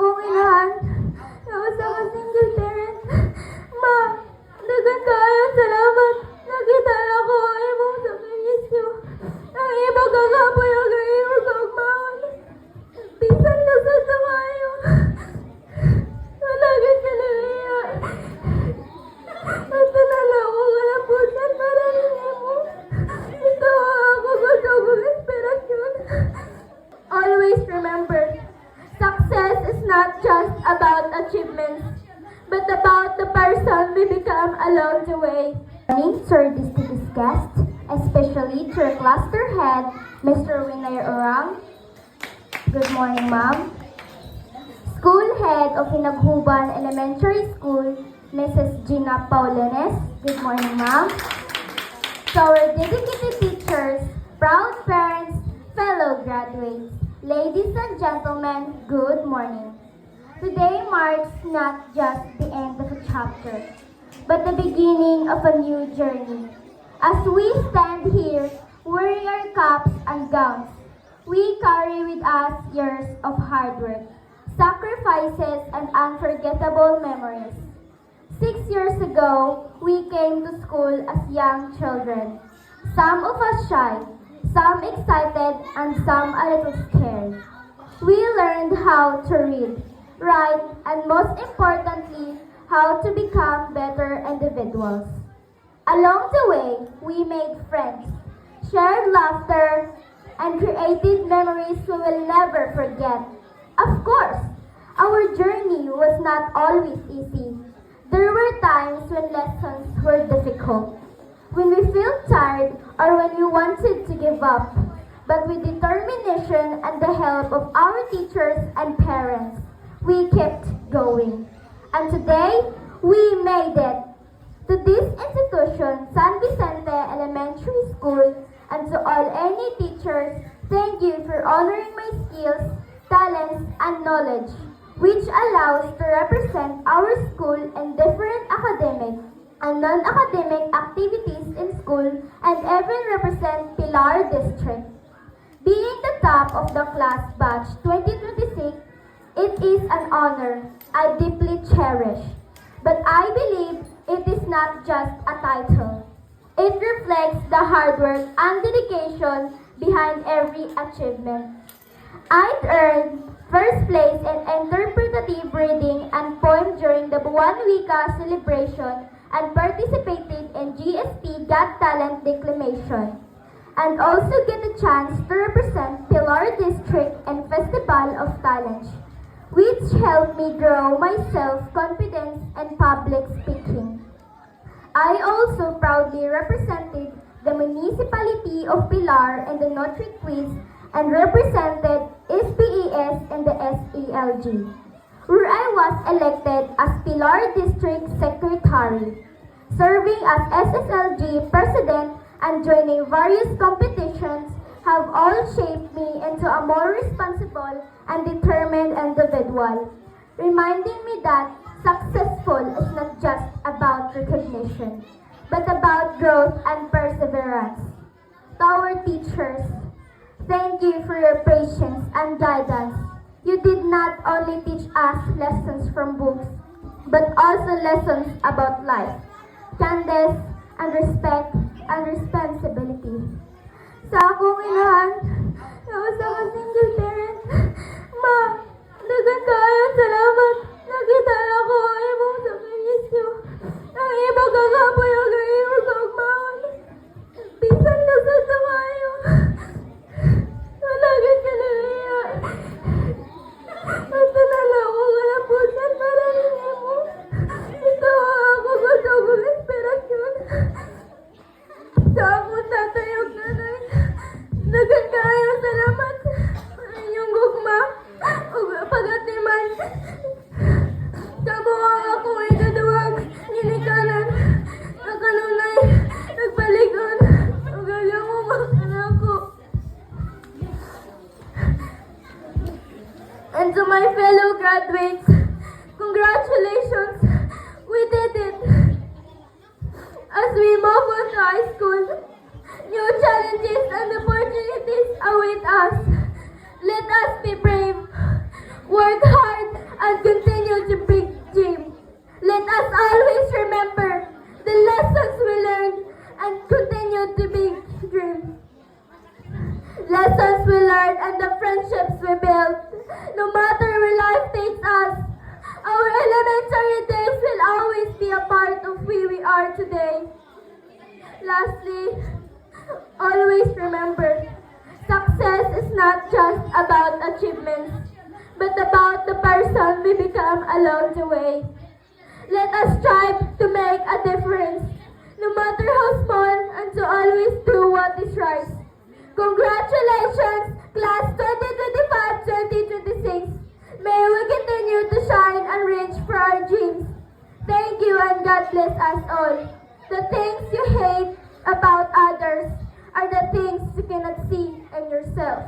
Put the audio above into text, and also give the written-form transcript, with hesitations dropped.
akong inahan. Nausa ka single parent. Ma, dagan kaayo salamat. Nakita na ko ang imong sakripisyo. Ang imong kagapoy o imong kaugmaon. Bisan lusod sa kayo. Nalagad ka na niya. At nalala ko ka na pusan para rin mo. Ito ako gusto kong inspirasyon. Always remember, success is not just about achievements, but about the person we become along the way. Morning, sir, distinguished guests, especially to our cluster head, Mr. Winay Orang. Good morning, ma'am. School head of Hinaghuban Elementary School, Mrs. Gina Paulenes. Good morning, ma'am. To our dedicated teachers, proud parents, fellow graduates, ladies and gentlemen, good morning. Today marks not just the end of a chapter, but the beginning of a new journey. As we stand here, wearing our caps and gowns, we carry with us years of hard work, sacrifices, and unforgettable memories. 6 years ago, we came to school as young children. Some of us shy, some excited, and some a little scared. We learned how to read, write, and most importantly, how to become better individuals. Along the way, we made friends, shared laughter, and created memories we will never forget. Of course, our journey was not always easy. There were times when lessons were difficult, when we felt tired or when we wanted to give up. But with determination and the help of our teachers and parents, we kept going. And today, we made it. To this institution, San Vicente Elementary School, and to all any teachers, thank you for honoring my skills, talents, and knowledge, which allows to represent our school in different academic and non-academic activities in school and even represent Pilar District. Being the top of the class batch 2026, it is an honor I deeply cherish. But I believe it is not just a title. It reflects the hard work and dedication behind every achievement. I've earned first place in interpretative reading and poem during the Buwan Wika celebration and participated in GST Got Talent Declamation. And also get a chance to represent Pilar District in Festival of Talents, which helped me grow my self-confidence and public speaking. I also proudly represented the municipality of Pilar in the Notary Quiz and represented SPES in the SELG, where I was elected as Pilar District Secretary, serving as SSLG President and joining various competitions have all shaped me into a more responsible and determined individual, reminding me that successful is not just about recognition, but about growth and perseverance. To our teachers, thank you for your patience and guidance. You did not only teach us lessons from books, but also lessons about life, kindness, and respect and responsibility. Sa akong inahan, nausa ka single parent. Ma, dagan kaayo salamat. Nakita na ko ang imong sakripisyo. Ang imong kagapoy o imong kaugmaon. Bisan lusod sa kayo. Nalagad ka na niya. At nalala ko ka na pusan para rin mo. Ito ako gusto kong inspirasyon. Sa akong tatayog nanay, dagan kaayo salamat. Ang inyong gugma o pagatiman. Kamo ang ako ay kaduwag, ginikanan, nakanunay, nagpaligon, o galyang mo makanako. And to my fellow graduates, congratulations, we did it. As we move on to high school, new challenges and opportunities await us. Let us be brave, work hard, are today. Lastly, always remember, success is not just about achievements, but about the person we become along the way. Let us strive to make a difference, no matter how small, and to always do what is right. Congratulations, Class 2025-2026. May we continue to shine and reach for our dreams. Thank you and God bless us all. The things you hate about others are the things you cannot see in yourself.